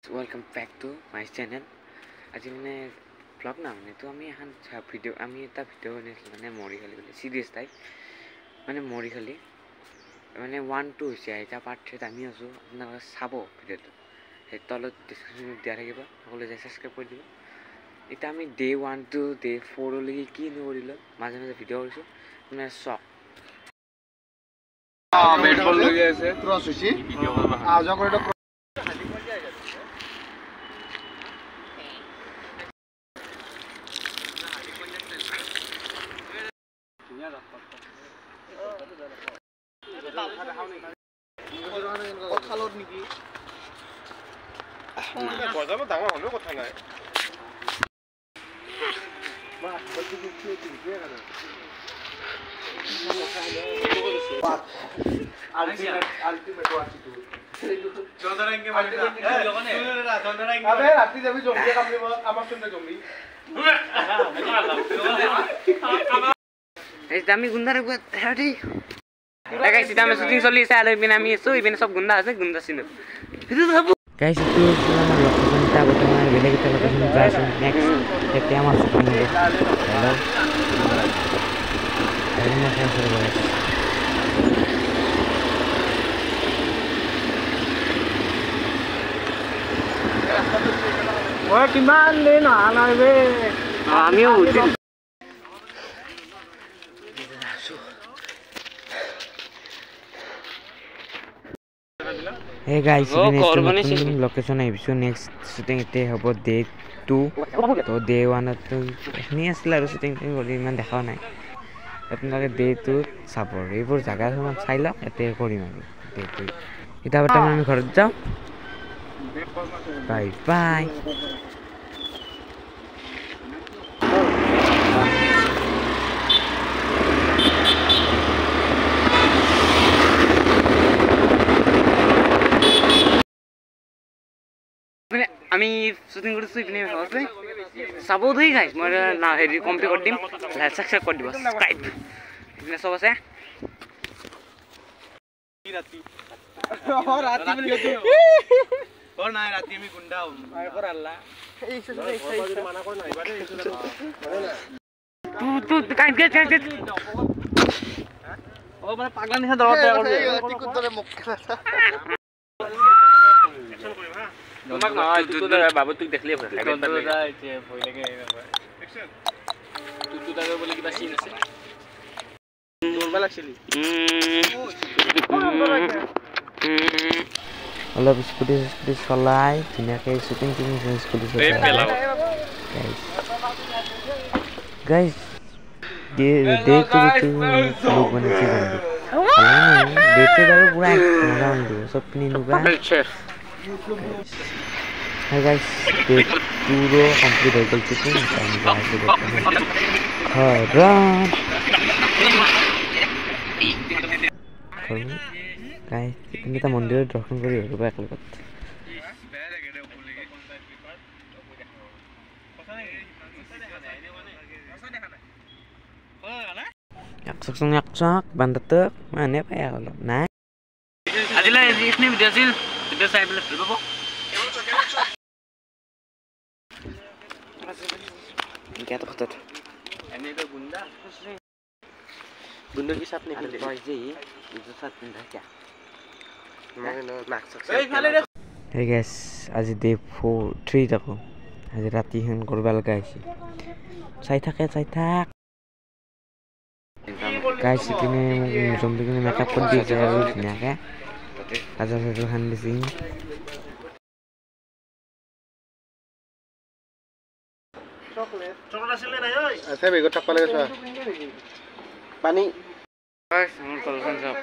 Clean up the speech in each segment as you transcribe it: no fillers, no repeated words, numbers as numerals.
Welcome back to my channel. আজি মানে blog না মানে তো আমি এখন ভিডিঅ' আমি এটা ভিডিঅ' বনাইছিলোঁ মানে মৰিখালি বুলি চিৰিয়াছ টাইপ মানে মৰিখালি মানে 1-2 হৈছে এটা পাৰ্ট 3 আমি আছোঁ আপোনালোকে চাব ভিডিঅ'টো সেই তলত ডিছক্ৰিপশ্যনত দিয়া থাকিব সকলোৱে যাই ছাবস্ক্ৰাইব কৰি দিব এতিয়া আমি ডে 1 to ডে 4 লৈকে কি নকৰিলোঁ মাজে মাজে ভিডিঅ' কৰিছোঁ মানে চক বেট বল লাগি আছে ক্ৰছ হৈছে আজা কৰি কথালত নেকি বজাব ডাঙৰ হ'লেও কথা নাই মা বলছি কি কি আছে আলটিমেট ওয়াচিটো চন্দ্রাঙ্গে মানে চন্দ্রাঙ্গে আবে রাতে যাবি জঙ্গলে কামলিব আমার সঙ্গে জঙ্গলি এই দামি গুন্ডারে বুয়া হেডি গাইস এটা আমি শুটিং চলি আছে আর ইবিন আমি এসো ইবিন সব গুন্ডা আছে গুন্ডা সিন গাইস itu আমার লোকেশন টা বর্তমানে বেলেগ একটা লোকেশন যাচ্ছি নেক্সট এটা আমার শুটিং হলো হ্যালো আমি মাসে শুরু করেছি ওই কিমান দিন আনাইবে আমিও বুঝি Hey guys, location episode next shooting ite hobo day 2 to day 1 to ni asla shooting kori man dekha nai apnalage day 2 sabor ebor jaga saman sailok ete korim ami day 2 eta bata ami ghor jao bye bye আমি shooting কৰিছো ইপিনে ভাবছে চাব দেই guys মই না হেৰি complete কৰি দিম লাইক সাবস্ক্ৰাইব কৰি দিব সাবস্ক্ৰাইব ইপিনে সব আছে রাতি রাতি বলি ওর না রাতি আমি গুন্ডা হম আর পর আল্লাহ এই মানা কর না এবারে তুই কাই গেট ও মানে পাগলা নিছে দরজা করবে রাতি কুতরে মুখ খেলা তোমাক না তুই বাবু তুই দেখলি ভয় লাগে তোরা যে ভয় লাগে অ্যাকশন তুই দাগর বলে কিবা সিন আছে নরমাল অ্যাকচুয়ালি অলপ স্কুটি চলাই ধুনীয়াকৈ শ্বুটিং স্কুটি চলাই গাইজ ডে লোক বনাইছে ডেটে বাৰু পুৰা মজা বনাইছে চব পিনি নুবা Hey guys, day 2 complete হৈ গ'ল শ্বুটিং আমি যাইছো ঘৰত গাইজ তুমি এটা মন্দিৰত দৰ্শন কৰি আহিব একেলগত একচক বান্দাতক মানে পাই অলপ নাই আজিলৈ এইখিনি ভিডিঅ' আছিল ভিডিঅ' চাই পেলাই ভাল পাব क्या तो पता था एने तो गुंडा की साथ नहीं खेलते भाई जी इधर साथ में था क्या मैं मैक्स सक्सेस हे गाइस आज डे 3 tako आज राति हन करबा लगा आइছি চাই থাক গাইস ইপিনে জম্বি কিনে মেকআপ কৰি দিছে আৰু ধুনীয়াকে কাজল খান দিছি চকলেট আসলে নাই ওই আছে বেগত টাকা লাগে সা পানি গাইস আমার কলখন সব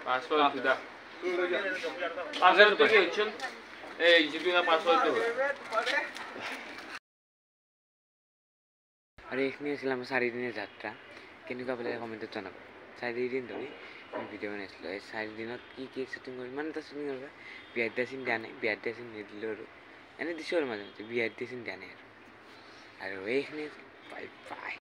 500 সুদা 5000 টাকা কি হচ্ছে এই জিবিনা 500 তো আরে এখানে ছিলাম 4 দিনের যাত্রা কেনেকুৱা বলে কমেন্টত জানাব 4 দিন ধৰি আমি ভিডিঅ' বনাইছিলোঁ এই 4 দিনত কি শ্বুটিং কৰি মানে এটা শ্বুটিং কৰিব বিয়াৰ ড্ৰেছিং দিয়া নাই বিয়াৰ ড্ৰেছিং নিদিলোঁ আৰু এনে দিছোঁ আৰু মাজে মাজে বিয়াৰ ড্ৰেছিং দিয়া নাই আৰু এইখিনি বাই বাই